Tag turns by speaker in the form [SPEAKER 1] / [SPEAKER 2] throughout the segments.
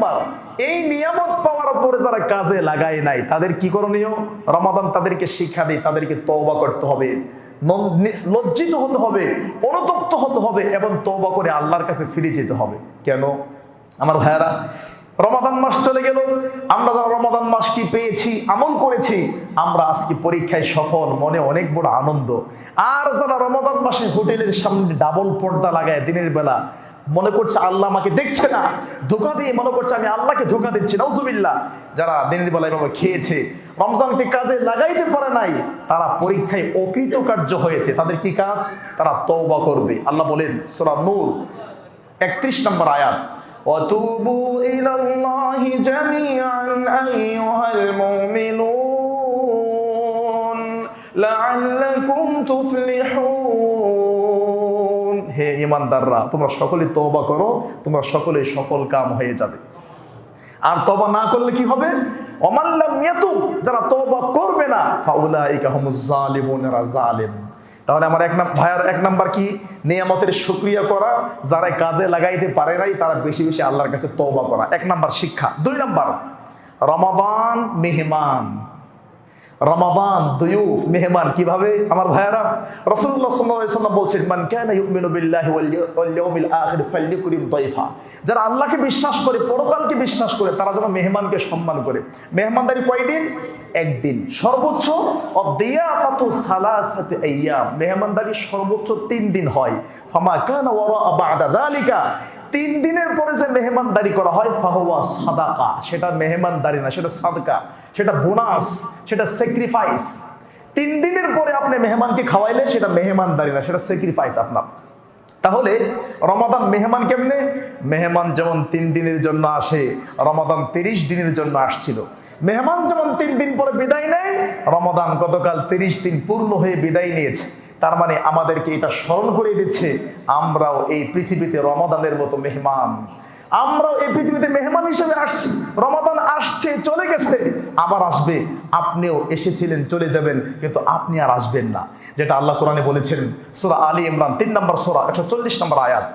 [SPEAKER 1] Number, এই নিয়ামত পাওয়ার পরে যারা কাজে লাগায় নাই তাদের কি করণীয়? রমাদান তাদেরকে শিক্ষা দেয়, তাদেরকে তওবা করতে হবে, লজ্জিত হতে হবে, অনুতপ্ত হতে হবে এবং তওবা করে আল্লাহর কাছে ফিরে যেতে হবে। কেন আমার ভাইয়ারা, রমাদান মাস চলে গেল, আমরা যারা রমাদান মাস কি পেয়েছি, আমল করেছি, আমরা আজকে পরীক্ষায় সফল, মনে অনেক বড় আনন্দ। আর যারা রমাদান মাসে হোটেলের সামনে ডাবল পর্দা লাগায় দিনের বেলা মনে করছে আল্লাহ আমাকে দেখছে না, ধোঁকা দিয়ে মনে করছে আমি আল্লাহকে ধোঁকা দিচ্ছি, নাউজুবিল্লাহ, যারা দিনের বেলায় এভাবে খেয়েছে, রমজানকে কাজে লাগাইতে পারে নাই, তারা পরীক্ষায় অকৃতকার্য হয়েছে। তাদের কি কাজ? তারা তওবা করবে। আল্লাহ বলেন সূরা নূর 31 নম্বর আয়াত, وَتُوبُوا إِلَى اللَّهِ جَمِيعًا أَيُّهَا الْمُؤْمِنُونَ لَعَلَّكُمْ تُفْلِحُونَ। হে ঈমানদাররা, তোমরা সকলে তওবা করো, তোমরা সকলে সফল কাম হয়ে যাবে। আর তওবা না করলে কি হবে? ওমান লাম ইয়াতুব, যারা তওবা করবে না, ফাউলাইকা হুমুজ জালিমুন, এরা জালিম। তাহলে আমার এক নাম্বার কি? নিয়ামতের শুকরিয়া করা, যারা কাজে লাগাইতে পারে নাই তারা বেশি বেশি আল্লাহর কাছে তওবা করা, 1 নাম্বার শিক্ষা। 2 নাম্বার, রমাদান মেহমান, রমাদান দুয়ুফ, মেহমান কিভাবে আমার ভাইয়ারা? রাসূলুল্লাহ সাল্লাল্লাহু আলাইহি ওয়াসাল্লাম বলছেন, মান কানা ইউমিনু বিল্লাহি ওয়াল ইয়াউমিল আখির ফালইউকরিম দাইফা। যারা আল্লাহকে বিশ্বাস করে, পরকালকে বিশ্বাস করে, তারা যেন মেহমানকে সম্মান করে। মেহমানদারি কয়দিন? একদিন, সর্বোচ্চ অদিয়াফাতু সালাসাতি আইয়াম, মেহমানদারি সর্বোচ্চ 3 দিন হয়। ফামা কানা ওয়া বা'দা যালিকা, 3 দিনের পরে যে মেহমানদারি করা হয়, ফাহুয়া সাদাকা, সেটা মেহমানদারি না, সেটা সাদকা, সেটা বোনাস, সেটা স্যাক্রিফাইস। 3 দিনের পরে আপনি মেহমানকে খাওয়াইলে সেটা মেহমানদারি না, সেটা স্যাক্রিফাইস আপনার। তাহলে রমাদান মেহমান কেমনে? মেহমান যেমন 3 দিনের জন্য আসে, রমাদান 30 দিনের জন্য আসছিল। মেহমান যেমন 3 দিন পরে বিদায় নেয়, রমাদান গতকাল 30 দিন পূর্ণ হয়ে বিদায় নিয়েছে। তার মানে আমাদেরকে এটা স্মরণ করে দিচ্ছে আমরাও এই পৃথিবীতে রমাদানের মতো মেহমান, আমরাও এই পৃথিবীতে মেহমান হিসেবে আসছি। রমাদান আসছে, চলে গেছে, আবার আসবে। আপনিও এসেছিলেন, চলে যাবেন, কিন্তু আপনি আর আসবেন না, যেটা আল্লাহ কোরআনে বলেছেন সূরা আলী ইমরান 3 নম্বর সূরা 140 নম্বর আয়াত,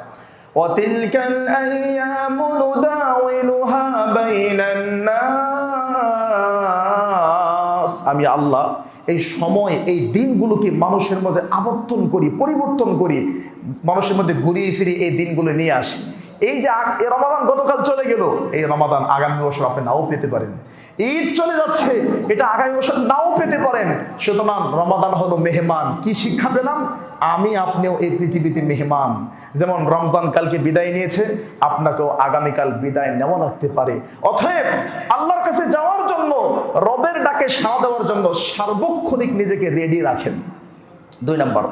[SPEAKER 1] ওয়াতিলকাল আইয়ামু নুদাউলুহা বাইনান নাস। আমি আল্লাহ এই সময়, এই দিনগুলোকে মানুষের মাঝে আবর্তন করি, পরিবর্তন করি, মানুষের মধ্যে ঘুরিয়ে ফিরিয়ে এই দিনগুলো নিয়ে আসি। এই যে রমাদান গতকাল চলে গেল, এই রমাদান আগামী বছর আপনি নাও পেতে পারেন। ঈদ চলে যাচ্ছে, এটা আগামী বছর নাও পেতে পারেন। সুতরাং রমাদান হলো মেহমান। কি শিক্ষা পেলাম? আমি আপনিও এই পৃথিবীতে মেহমান। যেমন রমজান কালকে বিদায় নিয়েছে, আপনাকেও আগামীকাল বিদায় নেওয়া লাগতে পারে। অতএব আল্লাহর কাছে যাওয়ার জন্য, রবের ডাকে সাড়া দেওয়ার জন্য সার্বক্ষণিক নিজেকে রেডি রাখেন। 2 নাম্বার,